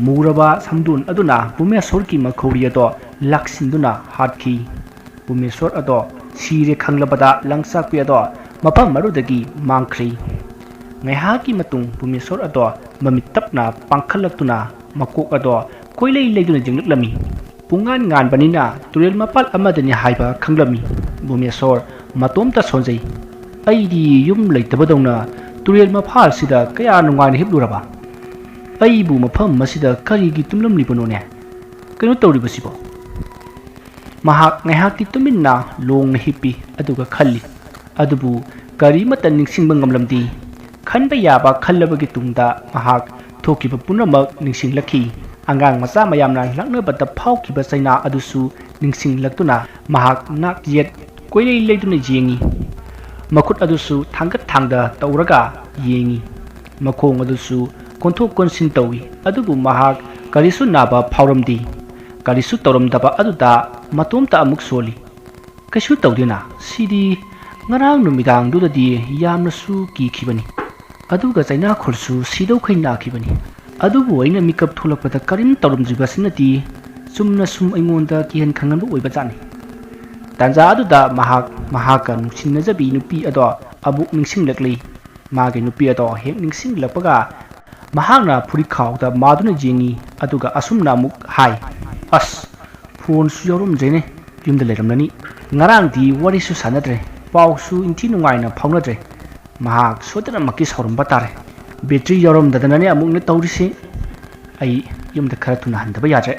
ꯃꯨꯔꯕ ꯁꯝꯗꯣꯟ ꯑꯗꯨꯅ ꯕꯨꯃꯦꯁꯣꯔꯒꯤ ꯃꯈꯧꯔꯤ ꯑꯗꯣ ꯂꯥꯛꯁꯤꯟꯗꯨꯅ ꯍꯥꯠꯈꯤ꯫ ꯕꯨꯃꯦꯁꯣꯔ ꯑꯗꯣ ꯁꯤꯔꯦ ꯈꯪꯂꯕꯗ ꯂꯪꯆꯥꯛꯄꯤ ꯑꯗꯣ ꯃꯐꯝ ꯑꯗꯨꯗꯒꯤ ꯃꯥꯡꯈ꯭ꯔꯤ꯫ ꯉꯥꯏꯍꯥꯛꯀꯤ ꯃꯇꯨꯡ ꯕꯨꯃꯦꯁꯣꯔ ꯑꯗꯣ ꯃꯃꯤꯠ ꯇꯞꯅ ꯄꯥꯡꯈꯠꯂꯛꯇꯨꯅ ꯃꯀꯣꯛ ꯑꯗꯣ ꯀꯣꯏꯂꯩ ꯂꯩꯗꯨꯅ ꯌꯦꯡꯂꯛꯂꯝꯃꯤ꯫ ꯄꯨꯡꯉꯥꯟ ꯉꯥꯟꯕꯅꯤꯅ ꯇꯨꯔꯦꯜ ꯃꯄꯥꯜ ꯑꯃꯗꯅꯤ ꯍꯥꯏꯕ ꯈꯪꯂꯝꯃꯤ꯫ ꯕꯨꯃꯦꯁꯣꯔ ꯃꯇꯣꯝꯇ ꯁꯣꯟꯖꯩ꯫ ꯑꯩꯗꯤ ꯌꯨꯝ ꯂꯩꯇꯕꯗꯧꯅ ꯇꯨꯔꯦꯜ ꯃꯄꯥꯜꯁꯤꯗ ꯀꯌꯥ ꯅꯨꯡꯉꯥꯏꯅ ꯍꯤꯞꯂꯨꯔꯕ? ꯑꯩꯕꯨ ꯃꯐꯝ ꯑꯁꯤꯗ ꯀꯔꯤꯒꯤ ꯇꯨꯝꯂꯝꯂꯤꯕꯅꯣꯅꯦ? ꯀꯩꯅꯣ ꯇꯧꯔꯤꯕꯁꯤꯕꯣ? ꯃꯍꯥꯛ ꯉꯥꯏꯍꯥꯛꯇꯤ ꯇꯨꯃꯤꯟꯅ ꯂꯣꯡꯅ ꯍꯤꯞꯄꯤ ꯑꯗꯨꯒ ꯈꯜꯂꯤ꯫ ꯑꯗꯨꯕꯨ ꯀꯔꯤꯃꯠꯇ ꯅꯤꯡꯁꯤꯡꯕ ꯉꯝꯂꯝꯗꯦ꯫ ꯈꯟꯕ ꯌꯥꯕ ꯈꯜꯂꯕꯒꯤ ꯇꯨꯡꯗ ꯃꯍꯥꯛ ꯊꯣꯛꯈꯤꯕ ꯄꯨꯝꯅꯃꯛ ꯅꯤꯡꯁꯤꯡꯂꯛꯈꯤ꯫ ꯑꯉꯥꯡ ꯃꯆꯥ ꯃꯌꯥꯝꯅ ꯂꯛꯅꯕꯗ ꯐꯥꯎꯈꯤꯕ ꯆꯩꯅꯥ ꯑꯗꯨꯁꯨ ꯅꯤꯡꯁꯤꯡꯂꯛꯇꯨꯅ ꯃꯍꯥꯛ ꯅꯥꯛ ꯌꯦꯠ ꯀꯣꯏꯂꯩ ꯂꯩꯗꯨꯅ ꯌꯦꯡꯉꯤ꯫ ꯃꯈꯨꯠ ꯑꯗꯨꯁꯨ ꯊꯥꯡꯒꯠ ꯊꯥꯡꯗ ꯇꯧꯔꯒ ꯌꯦꯡꯉꯤ꯫ ꯃꯈꯣꯡ ꯑꯗꯨꯁꯨ ꯀꯣꯟꯊꯣꯛ ꯀꯣꯟꯁꯤꯟ ꯇꯧꯏ꯫ ꯑꯗꯨꯕꯨ ꯃꯍꯥꯛ ꯀꯔꯤꯁꯨ ꯅꯥꯕ ꯐꯥꯎꯔꯝꯗꯦ꯫ ꯀꯔꯤꯁꯨ ꯇꯧꯔꯝꯗꯕ ꯑꯗꯨꯗ ꯃꯇꯣꯝꯇ ꯑꯃꯨꯛ ꯁꯣꯜꯂꯤ꯫ ꯀꯩꯁꯨ ꯇꯧꯗꯦꯅ, ꯁꯤꯗꯤ ꯉꯔꯥꯡ ꯅꯨꯃꯤꯗꯥꯡꯗꯨꯗꯗꯤ ꯌꯥꯝꯅꯁꯨ ꯀꯤꯈꯤꯕꯅꯤ꯫ ꯑꯗꯨꯒ ꯆꯩꯅꯥꯈꯣꯜꯁꯨ ꯁꯤꯗꯧꯈꯩ ꯅꯥꯈꯤꯕꯅꯤ꯫ ꯑꯗꯨꯕꯨ ꯑꯩꯅ ꯃꯤꯀꯞ ꯊꯣꯛꯂꯛꯄꯗ ꯀꯔꯤꯝ ꯇꯧꯔꯝꯗ꯭ꯔꯤꯕꯁꯤꯅꯗꯤ ꯆꯨꯝꯅ ꯁꯨꯝ ꯑꯩꯉꯣꯟꯗ ꯀꯤꯍꯟ ꯈꯪꯍꯟꯕ ꯑꯣꯏꯕꯖꯥꯠꯅꯤ꯫ ꯇꯥꯟꯖꯥ ꯑꯗꯨꯗ ꯃꯍꯥꯛꯀ ꯅꯨꯡꯁꯤꯅꯖꯕꯤ ꯅꯨꯄꯤ ꯑꯗꯣ ꯑꯃꯨꯛ ꯅꯤꯡꯁꯤꯡꯂꯛꯂꯤ꯫ ꯃꯥꯒꯤ ꯅꯨꯄꯤ ꯑꯗꯣ ꯍꯦꯛ ꯅꯤꯡꯁꯤꯡꯂꯛꯄꯒ ꯃꯍꯥꯛꯅ ꯐꯨꯔꯤꯠꯈꯥꯎꯗ ꯃꯥꯗꯨꯅ ꯌꯦꯡꯉꯤ ꯑꯗꯨꯒ ꯑꯁꯨꯝꯅ ꯑꯃꯨꯛ ꯍꯥꯏ, "ꯑꯁ, ꯐꯣꯟꯁꯨ ꯌꯥꯎꯔꯝꯗ꯭ꯔꯦꯅꯦ, ꯌꯨꯝꯗ ꯂꯩꯔꯝꯂꯅꯤ꯫ ꯉꯔꯥꯡꯗꯤ ꯋꯥꯔꯤꯁꯨ ꯁꯥꯟꯅꯗ꯭ꯔꯦ, ꯄꯥꯎꯁꯨ ꯏꯟꯊꯤ ꯅꯨꯡꯉꯥꯏꯅ ꯐꯥꯎꯅꯗ꯭ꯔꯦ꯫ ꯃꯍꯥꯛ ꯁꯣꯏꯗꯅꯃꯛꯀꯤ ꯁꯥꯎꯔꯝꯕ ꯇꯥꯔꯦ꯫ ꯕꯦꯇ꯭ꯔꯤ ꯌꯥꯎꯔꯝꯗꯗꯅꯅꯦ ꯑꯃꯨꯛꯅꯦ ꯇꯧꯔꯤꯁꯤ꯫ ꯑꯩ ꯌꯨꯝꯗ ꯈꯔ ꯊꯨꯅ ꯍꯟꯗꯕ ꯌꯥꯗ꯭ꯔꯦ"꯫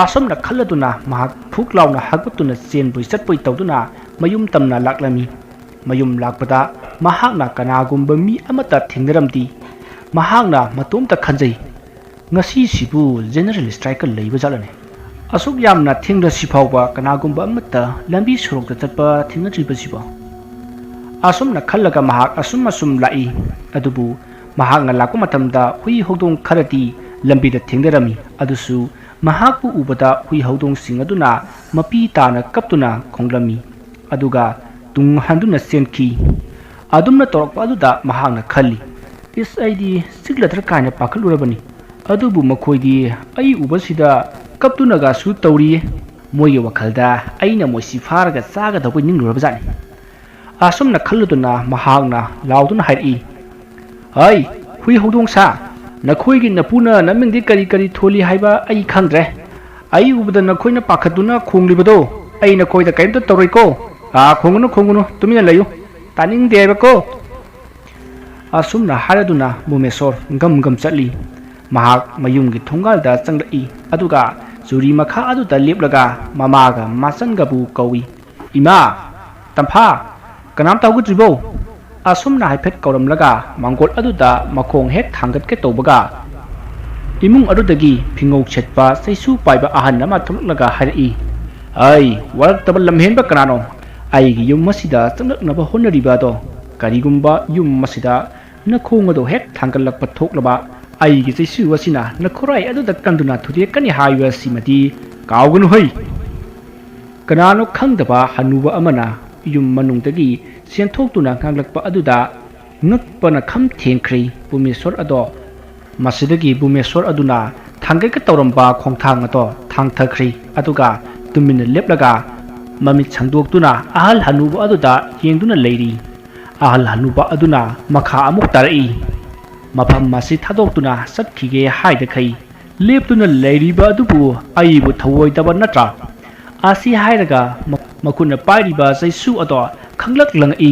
ꯑꯁꯨꯝꯅ ꯈꯜꯂꯗꯨꯅ ꯃꯍꯥꯛ ꯐꯨꯛ ꯂꯥꯎꯅ ꯍꯥꯒꯠꯇꯨꯅ ꯆꯦꯟꯕꯣꯏ ꯆꯠꯄꯣꯏ ꯇꯧꯗꯨꯅ ꯃꯌꯨꯝ ꯇꯝꯅ ꯂꯥꯛꯂꯝꯃꯤ꯫ ꯃꯌꯨꯝ ꯂꯥꯛꯄꯗ ꯃꯍꯥꯛꯅ ꯀꯅꯥꯒꯨꯝꯕ ꯃꯤ ꯑꯃꯠꯇ ꯊꯦꯡꯅꯔꯝꯗꯦ꯫ ꯃꯍꯥꯛꯅ ꯃꯇꯣꯝꯇ ꯈꯟꯖꯩ, ꯉꯁꯤꯁꯤꯕꯨ ꯖꯦꯅꯔꯦꯜ ꯁ꯭ꯇ꯭ꯔꯥꯏꯛꯀ ꯂꯩꯕꯖꯥꯠꯂꯅꯦ? ꯑꯁꯨꯛ ꯌꯥꯝꯅ ꯊꯦꯡꯂꯁꯤ ꯐꯥꯎꯕ ꯀꯅꯥꯒꯨꯝꯕ ꯑꯃꯠꯇ ꯂꯝꯕꯤ ꯁꯣꯔꯣꯛꯇ ꯆꯠꯄ ꯊꯦꯡꯅꯗ꯭ꯔꯤꯕꯁꯤꯕꯣ? ꯑꯁꯨꯝꯅ ꯈꯜꯂꯒ ꯃꯍꯥꯛ ꯑꯁꯨꯝ ꯂꯥꯛꯏ꯫ ꯑꯗꯨꯕꯨ ꯃꯍꯥꯛꯅ ꯂꯥꯛꯄ ꯃꯇꯝꯗ ꯍꯨꯏ ꯍꯧꯗꯣꯡ ꯈꯔꯗꯤ ꯂꯝꯕꯤꯗ ꯊꯦꯡꯅꯔꯝꯃꯤ꯫ ꯑꯗꯨꯁꯨ ꯃꯍꯥꯛꯄꯨ ꯎꯕꯗ ꯍꯨꯏ ꯍꯧꯗꯣꯡꯁꯤꯡ ꯑꯗꯨꯅ ꯃꯄꯤ ꯇꯥꯅ ꯀꯞꯇꯨꯅ ꯈꯣꯡꯂꯝꯃꯤ ꯑꯗꯨꯒ ꯇꯨꯡ ꯍꯟꯗꯨꯅ ꯆꯦꯟꯈꯤ꯫ ꯑꯗꯨꯝꯅ ꯇꯧꯔꯛꯄ ꯑꯗꯨꯗ ꯃꯍꯥꯛꯅ ꯈꯜꯂꯤ, "ꯏꯁ, ꯑꯩꯗꯤ ꯆꯤꯛꯂꯗ꯭ꯔꯥ ꯀꯥꯏꯅ ꯄꯥꯈꯠꯂꯨꯔꯕꯅꯤ꯫ ꯑꯗꯨꯕꯨ ꯃꯈꯣꯏꯗꯤ ꯑꯩ ꯎꯕꯁꯤꯗ ꯀꯞꯇꯨꯅꯒꯁꯨ ꯇꯧꯔꯤꯌꯦ꯫ ꯃꯣꯏꯒꯤ ꯋꯥꯈꯜꯗ ꯑꯩꯅ ꯃꯣꯏꯁꯤ ꯐꯥꯔꯒ ꯆꯥꯒꯗꯧꯕꯩ ꯅꯤꯡꯂꯨꯔꯕꯖꯥꯠꯅꯤ"꯫ ꯑꯁꯨꯝꯅ ꯈꯜꯂꯗꯨꯅ ꯃꯍꯥꯛꯅ ꯂꯥꯎꯗꯨꯅ ꯍꯥꯏꯔꯛꯏ, "ꯍꯩ, ꯍꯨꯏ ꯍꯧꯗꯣꯡꯁꯥ, ꯅꯈꯣꯏꯒꯤ ꯅꯄꯨꯅ ꯅꯃꯤꯡꯗꯤ ꯀꯔꯤ ꯊꯣꯜꯂꯤ ꯍꯥꯏꯕ ꯑꯩ ꯈꯪꯗ꯭ꯔꯦ꯫ ꯑꯩ ꯎꯕꯗ ꯅꯈꯣꯏꯅ ꯄꯥꯈꯠꯇꯨꯅ ꯈꯣꯡꯂꯤꯕꯗꯣ ꯑꯩ ꯅꯈꯣꯏꯗ ꯀꯔꯤꯝꯇ ꯇꯧꯔꯣꯏꯀꯣ꯫ ꯈꯣꯡꯒꯅꯨ, ꯇꯨꯃꯤꯟꯅ ꯂꯩꯌꯨ, ꯇꯥꯅꯤꯡꯗꯦ ꯍꯥꯏꯕꯀꯣ"꯫ ꯑꯁꯨꯝꯅ ꯍꯥꯏꯔꯗꯨꯅ ꯚꯨꯃꯦꯁꯣꯔ ꯒꯝ ꯆꯠꯂꯤ꯫ ꯃꯍꯥꯛ ꯃꯌꯨꯝꯒꯤ ꯊꯣꯡꯒꯥꯜꯗ ꯆꯪꯂꯛꯏ ꯑꯗꯨꯒ ꯆꯨꯔꯤ ꯃꯈꯥ ꯑꯗꯨꯗ ꯂꯦꯞꯂꯒ ꯃꯃꯥꯒ ꯃꯆꯟꯒꯕꯨ ꯀꯧꯏ꯫ "ꯏꯃꯥ, ꯇꯝꯐꯥ, ꯀꯅꯥꯝꯇ ꯍꯧꯒꯠꯇ꯭ꯔꯤꯕꯣ"꯫ ꯑꯁꯨꯝꯅ ꯍꯥꯏꯐꯦꯠ ꯀꯧꯔꯝꯂꯒ ꯃꯥꯡꯒꯣꯜ ꯑꯗꯨꯗ ꯃꯈꯣꯡ ꯍꯦꯛ ꯊꯥꯡꯒꯠꯀꯦ ꯇꯧꯕꯒ ꯏꯃꯨꯡ ꯑꯗꯨꯗꯒꯤ ꯐꯤꯉꯧ ꯁꯦꯠꯄ ꯆꯩꯁꯨ ꯄꯥꯏꯕ ꯑꯍꯟ ꯑꯃ ꯊꯣꯛꯂꯛꯂꯒ ꯍꯥꯏꯔꯛꯏ, "ꯍꯩ, ꯋꯥꯔꯛꯇꯕ ꯂꯝꯍꯦꯟꯕ ꯀꯅꯥꯅꯣ? ꯑꯩꯒꯤ ꯌꯨꯝ ꯑꯁꯤꯗ ꯆꯪꯂꯛꯅꯕ ꯍꯣꯠꯅꯔꯤꯕ ꯑꯗꯣ? ꯀꯔꯤꯒꯨꯝꯕ ꯌꯨꯝ ꯑꯁꯤꯗ ꯅꯈꯣꯡ ꯑꯗꯣ ꯍꯦꯛ ꯊꯥꯡꯒꯠꯂꯛꯄ ꯊꯣꯛꯂꯕ ꯑꯩꯒꯤ ꯆꯩꯁꯨ ꯑꯁꯤꯅ ꯅꯈꯨꯔꯥꯏ ꯑꯗꯨꯗ ꯀꯟꯗꯨꯅ ꯊꯨꯗꯦꯛꯀꯅꯤ ꯍꯥꯏꯕꯁꯤꯃꯗꯤ ꯀꯥꯎꯒꯅꯨ ꯍꯩ"꯫ ꯀꯅꯥꯅꯣ ꯈꯪꯗꯕ ꯍꯅꯨꯕ ꯑꯃꯅ ꯌꯨꯝ ꯃꯅꯨꯡꯗꯒꯤ ꯆꯦꯟꯊꯣꯛꯇꯨꯅ ꯉꯥꯡꯂꯛꯄ ꯑꯗꯨꯗ ꯉꯛꯄꯅ ꯈꯝ ꯊꯦꯡꯈ꯭ꯔꯦ ꯚꯨꯃꯦꯁꯣꯔ ꯑꯗꯣ꯫ ꯃꯁꯤꯗꯒꯤ ꯚꯨꯃꯦꯁꯣꯔ ꯑꯗꯨꯅ ꯊꯥꯡꯒꯠꯀꯦ ꯇꯧꯔꯝꯕ ꯈꯣꯡꯊꯥꯡ ꯑꯗꯣ ꯊꯥꯡꯊꯈ꯭ꯔꯦ ꯑꯗꯨꯒ ꯇꯨꯃꯤꯟꯅ ꯂꯦꯞꯂꯒ ꯃꯃꯤꯠ ꯁꯥꯡꯗꯣꯛꯇꯨꯅ ꯑꯍꯜ ꯍꯅꯨꯕ ꯑꯗꯨꯗ ꯌꯦꯡꯗꯨꯅ ꯂꯩꯔꯤ꯫ ꯑꯍꯜ ꯍꯅꯨꯕ ꯑꯗꯨꯅ ꯃꯈꯥ ꯑꯃꯨꯛ ꯇꯥꯔꯛꯏ, "ꯃꯐꯝ ꯑꯁꯤ ꯊꯥꯗꯣꯛꯇꯨꯅ ꯆꯠꯈꯤꯒꯦ ꯍꯥꯏꯗꯈꯩ ꯂꯦꯞꯇꯨꯅ ꯂꯩꯔꯤꯕ ꯑꯗꯨꯕꯨ ꯑꯩꯕꯨ ꯊꯧꯑꯣꯏꯗꯕ ꯅꯠꯇ꯭ꯔꯥ"꯫ ꯑꯁꯤ ꯍꯥꯏꯔꯒ ꯃꯈꯨꯠꯅ ꯄꯥꯏꯔꯤꯕ ꯆꯩꯁꯨ ꯑꯗꯣ ꯈꯪꯂꯛ ꯂꯪꯉꯛꯏ꯫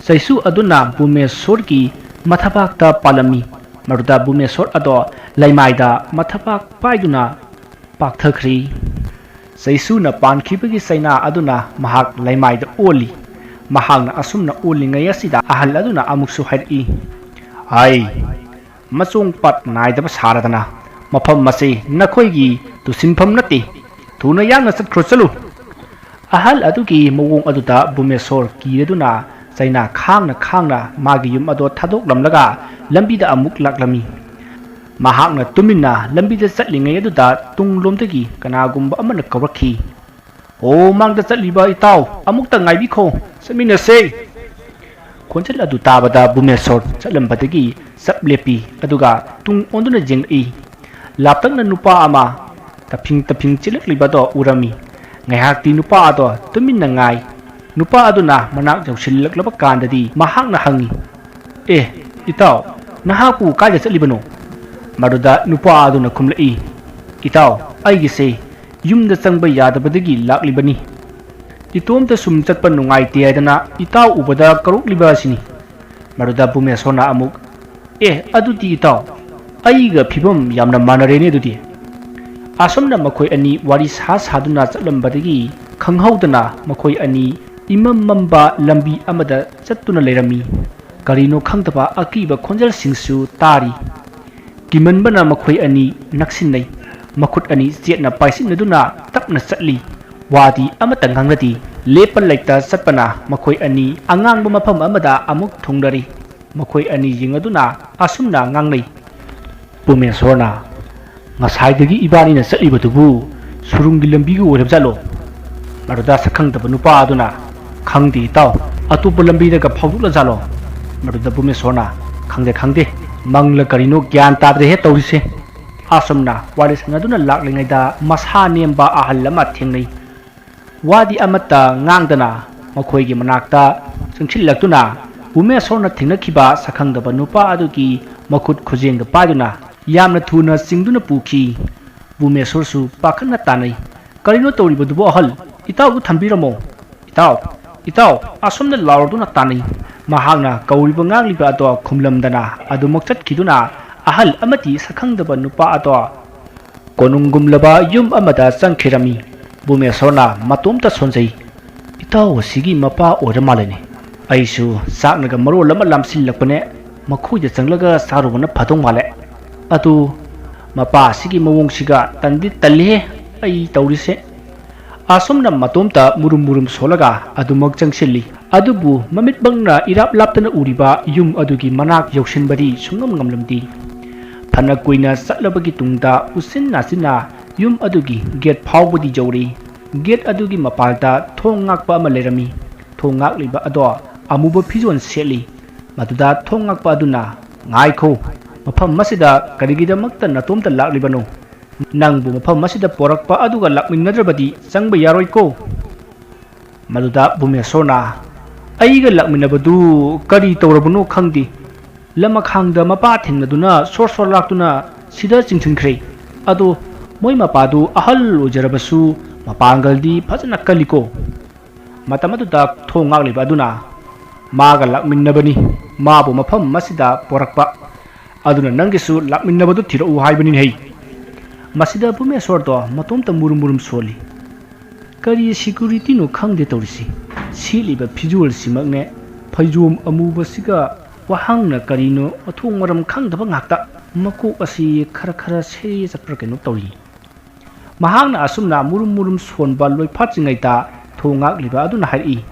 ꯆꯩꯁꯨ ꯑꯗꯨꯅ ꯚꯨꯃꯦꯁꯣꯔꯒꯤ ꯃꯊꯕꯥꯛꯇ ꯄꯥꯜꯂꯝꯃꯤ꯫ ꯃꯗꯨꯗ ꯚꯨꯃꯦꯁꯣꯔ ꯑꯗꯣ ꯂꯩꯃꯥꯏꯗ ꯃꯊꯕꯥꯛ ꯄꯥꯏꯗꯨꯅ ꯄꯥꯛꯊꯈ꯭ꯔꯦ꯫ ꯆꯩꯁꯨꯅ ꯄꯥꯟꯈꯤꯕꯒꯤ ꯆꯩꯅꯥ ꯑꯗꯨꯅ ꯃꯍꯥꯛ ꯂꯩꯃꯥꯏꯗ ꯑꯣꯜꯂꯤ꯫ ꯃꯍꯥꯛꯅ ꯑꯁꯨꯝꯅ ꯑꯣꯜꯂꯤꯉꯩ ꯑꯁꯤꯗ ꯑꯍꯜ ꯑꯗꯨꯅ ꯑꯃꯨꯛꯁꯨ ꯍꯥꯏꯔꯛꯏ, "ꯍꯩ, ꯃꯆꯣꯡ ꯄꯥꯠ ꯅꯥꯏꯗꯕ ꯁꯥꯔꯗꯅ ꯃꯐꯝ ꯑꯁꯤ ꯅꯈꯣꯏꯒꯤ ꯇꯨꯁꯤꯟꯐꯝ ꯅꯠꯇꯦ꯫ ꯊꯨꯅ ꯌꯥꯡꯅ ꯆꯠꯂꯨ". ꯑꯍꯜ ꯑꯗꯨꯒꯤ ꯃꯑꯣꯡ ꯑꯗꯨꯗ ꯚꯨꯃꯦꯁꯣꯔ ꯀꯤꯔꯗꯨꯅ ꯆꯩꯅꯥ ꯈꯥꯡꯅ ꯃꯥꯒꯤ ꯌꯨꯝ ꯑꯗꯣ ꯊꯥꯗꯣꯛꯂꯝꯂꯒ ꯂꯝꯕꯤꯗ ꯑꯃꯨꯛ ꯂꯥꯛꯂꯝꯃꯤ꯫ ꯃꯍꯥꯛꯅ ꯇꯨꯃꯤꯟꯅ ꯂꯝꯕꯤꯗ ꯆꯠꯂꯤꯉꯩ ꯑꯗꯨꯗ ꯇꯨꯡꯂꯣꯝꯗꯒꯤ ꯀꯅꯥꯒꯨꯝꯕ ꯑꯃꯅ ꯀꯧꯔꯛꯈꯤ, "ꯍꯣ, ꯃꯥꯡꯗ ꯆꯠꯂꯤꯕ ꯏꯇꯥꯎ, ꯑꯃꯨꯛꯇ ꯉꯥꯏꯕꯤꯈꯣ, ꯆꯠꯃꯤꯟꯅꯁꯦ"꯫ ꯈꯣꯟꯖꯦꯜ ꯑꯗꯨ ꯇꯥꯕꯗ ꯚꯨꯃꯦꯁꯣꯔ ꯆꯠꯂꯝꯕꯗꯒꯤ ꯆꯞ ꯂꯦꯞꯄꯤ ꯑꯗꯨꯒ ꯇꯨꯡ ꯑꯣꯟꯗꯨꯅ ꯌꯦꯡꯂꯛꯏ꯫ ꯂꯥꯞꯇꯛꯅ ꯅꯨꯄꯥ ꯑꯃ ꯇꯞꯐꯤꯡ ꯆꯦꯜꯂꯛꯂꯤꯕꯗꯣ ꯎꯔꯝꯃꯤ꯫ ꯉꯥꯏꯍꯥꯛꯇꯤ ꯅꯨꯄꯥ ꯑꯗꯣ ꯇꯨꯃꯤꯟꯅ ꯉꯥꯏ꯫ ꯅꯨꯄꯥ ꯑꯗꯨꯅ ꯃꯅꯥꯛ ꯌꯧꯁꯤꯜꯂꯛꯂꯕ ꯀꯥꯟꯗꯗꯤ ꯃꯍꯥꯛꯅ ꯍꯪꯉꯤ, "ꯑꯦ, ꯏꯇꯥꯎ, ꯅꯍꯥꯛꯄꯨ ꯀꯥꯏꯗ ꯆꯠꯂꯤꯕꯅꯣ"꯫ ꯃꯗꯨꯗ ꯅꯨꯄꯥ ꯑꯗꯨꯅ ꯈꯨꯝꯂꯛꯏ, "ꯏꯇꯥꯎ, ꯑꯩꯒꯤꯁꯦ ꯌꯨꯝꯗ ꯆꯪꯕ ꯌꯥꯗꯕꯗꯒꯤ ꯂꯥꯛꯂꯤꯕꯅꯤ꯫ ꯏꯇꯣꯝꯇ ꯁꯨꯝ ꯆꯠꯄ ꯅꯨꯡꯉꯥꯏꯇꯦ ꯍꯥꯏꯗꯅ ꯏꯇꯥꯎ ꯎꯕꯗ ꯀꯧꯔꯛꯂꯤꯕ ꯑꯁꯤꯅꯤ"꯫ ꯃꯗꯨꯗ ꯚꯨꯃꯦꯁꯣꯔꯅ ꯑꯃꯨꯛ, "ꯑꯦ, ꯑꯗꯨꯗꯤ ꯏꯇꯥꯎ, ꯑꯩꯒ ꯐꯤꯕꯝ ꯌꯥꯝꯅ ꯃꯥꯟꯅꯔꯦꯅꯦ ꯑꯗꯨꯗꯤ"꯫ ꯑꯁꯨꯝꯅ ꯃꯈꯣꯏ ꯑꯅꯤ ꯋꯥꯔꯤ ꯁꯥꯗꯨꯅ ꯆꯠꯂꯝꯕꯗꯒꯤ ꯈꯪꯍꯧꯗꯅ ꯃꯈꯣꯏ ꯑꯅꯤ ꯏꯃꯝ ꯃꯝꯕ ꯂꯝꯕꯤ ꯑꯃꯗ ꯆꯠꯇꯨꯅ ꯂꯩꯔꯝꯃꯤ꯫ ꯀꯔꯤꯅꯣ ꯈꯪꯗꯕ ꯑꯀꯤꯕ ꯈꯣꯟꯖꯦꯜꯁꯤꯡꯁꯨ ꯇꯥꯔꯤ꯫ ꯀꯤꯃꯟꯕꯅ ꯃꯈꯣꯏ ꯑꯅꯤ ꯅꯛꯁꯤꯟꯅꯩ꯫ ꯃꯈꯨꯠ ꯑꯅꯤ ꯆꯦꯠꯅ ꯄꯥꯏꯁꯤꯟꯅꯗꯨꯅ ꯇꯞꯅ ꯆꯠꯂꯤ꯫ ꯋꯥꯗꯤ ꯑꯃꯠꯇ ꯉꯥꯡꯅꯗꯦ꯫ ꯂꯦꯞꯄ ꯂꯩꯇ ꯆꯠꯄꯅ ꯃꯈꯣꯏ ꯑꯅꯤ ꯑꯉꯥꯡꯕ ꯃꯐꯝ ꯑꯃꯗ ꯑꯃꯨꯛ ꯊꯨꯡꯂꯔꯤ꯫ ꯃꯈꯣꯏ ꯑꯅꯤ ꯌꯦꯡꯅꯗꯨꯅ ꯑꯁꯨꯝꯅ ꯉꯥꯡꯅꯩ, "ꯚꯨꯃꯦꯁꯣꯔꯅ ꯉꯁꯥꯏꯗꯒꯤ ꯏꯕꯥꯅꯤꯅ ꯆꯠꯂꯤꯕꯗꯨꯕꯨ ꯁꯨꯔꯨꯡꯒꯤ ꯂꯝꯕꯤꯒ ꯑꯣꯏꯔꯕꯖꯥꯠꯂꯣ"꯫ ꯃꯗꯨꯗ ꯁꯛꯈꯪꯗꯕ ꯅꯨꯄꯥ ꯑꯗꯨꯅ, "ꯈꯪꯗꯦ ꯏꯇꯥꯎ, ꯑꯇꯣꯞꯄ ꯂꯝꯕꯤꯗꯒ ꯐꯥꯎꯗꯣꯛꯂꯖꯥꯠꯂꯣ"꯫ ꯃꯗꯨꯗ ꯚꯨꯃꯦꯁꯣꯔꯅ, "ꯈꯪꯗꯦ, Mangla karino gyan tadre he tawrise. Asumna wari sanaduna laklingayda masa nemba ahal lama thengnay. Wadi amata ngangdana makoygi manakta singsillaktuna Bumesorna thingnakiba sakhangdaba nupa adugi makut khujengda paiduna yamna thuna singduna puki. Bumesorsu pakhana tanay. Karino tawribadubo ahal itaw thambiramo. Itaw asumna lawrduna tanay. Mahagna kauriba ngangliba ato khumlamdana adumak chatkiduna ahal amati sakhangdaba nupa ato konunggumlaba yum amada changkhirami. Bumesorna matomta sonjay. Itaw sigi mapa oramalene. Aisu saknaga maro lama lamsillakpane makhuja changlaga sarubana phatong male. Atu mapa sigi mawongsiga tandi talhe ai tawrise. Asumna matomta murum solaga adumak changsilli. Adubu mamit bangna irap laptana uriba yum adugi manak yauksinbadi sungam ngamlamdi. Phana kuina satlabagi tungda usin nasina yum adugi gate phawbadi jawri. Gate adugi mapalta thong ngakpa ama lerami. Thong ngakliba ado amuba phizon seli. Maduda thong ngakpa aduna ngaikho mafam masida karigidamakta natomta laklibano. Nangbu mafam masida porakpa aduga lakminadrabadi changba yaroi ko. Maduda Bumesorna aiga lakminabadu kari tawrabano khangdi. Lama khangda mapa thengnaduna sor laktuna sida chingthingkhre. Ado moi mapadu ahal ojarabasu mapangaldi phajana kaliko. Matamaduda thong ngakliba aduna maga lakminnabani mabu mafam masida porakpa aduna nangisu lakminnabadu thirau haibani hei. Masida Bumesordo matomta murum soli. Kari security no khangde tawrisi. Siliba phijul simakne phajum amuba siga wahangna karino athong maram khangdaba ngakta maku asi khara se chapra keno tawri. Mahangna asumna murum sonba loi phatchingaita thongak liba aduna hari.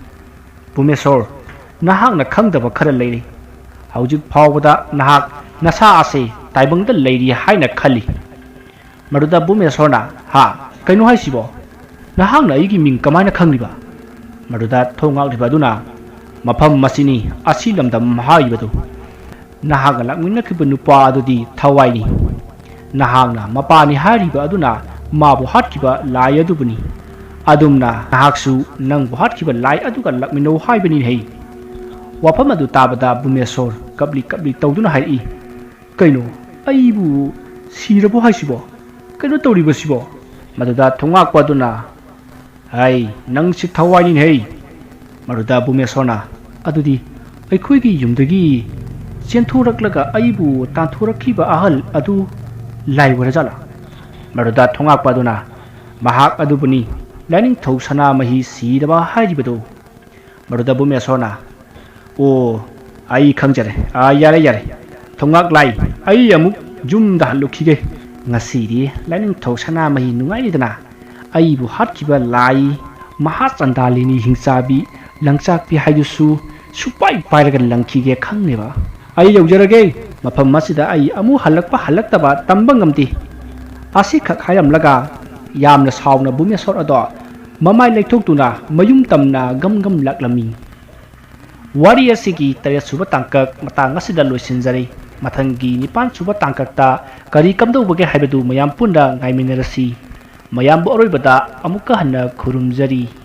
Bumesor nahakna khangdaba khara leiri. Haujik phawbada nahak nasa ase taibangda leiri haina khali. Maruda Bumesorna ha kaino haisibo nahakna igi ming kamaina khangliba. Maruda thongak liba aduna mafam masini asilamdam haibadu. Nahakna lakminnakiba nupa adudi thawaini. Nahakna mapani hariba aduna mabu hatkiba lai adubani. Adumna nahaksu nangbu hatkiba lai aduga lakmino haibani hei. Wafam adu tabada Bumesor kapli tawduna hai. Kaino aibu sirabo haisibo kaino tawribasibo. Maduda thongakpa aduna hai nang si thawaini hei. Maruda Bumesorna adudi aikhoigi yumdagi chenthoraklaga aibu tanthorakhiba ahal adu lai warajala. Maruda thongakpa aduna mahak adubani laining thau sana mahi sidaba hairibado. Maruda Bumesorna o ai khangjare yare thongak lai ai amuk jumda halukhige ngasiri laining thau sana mahi nungaidana aibu hatkiba lai maha chandalini hingsabi langchakpi haidusu supai pairaga langkhige khangneba. Ai yaujarage mafam masida ai amu halaktaba tamba ngamti. Asi khak hayamlaga yamna sauna Bumesor ado mamai leithokduna mayum tamna gam laklami. Wari asigi 3 suba tangkak matang asida loisinjari. Mathangi 9 suba tangkakta kari kamdobage haibadu mayam punda ngaiminarasi. Mayam bo aroibada amuka hanna khurumjari.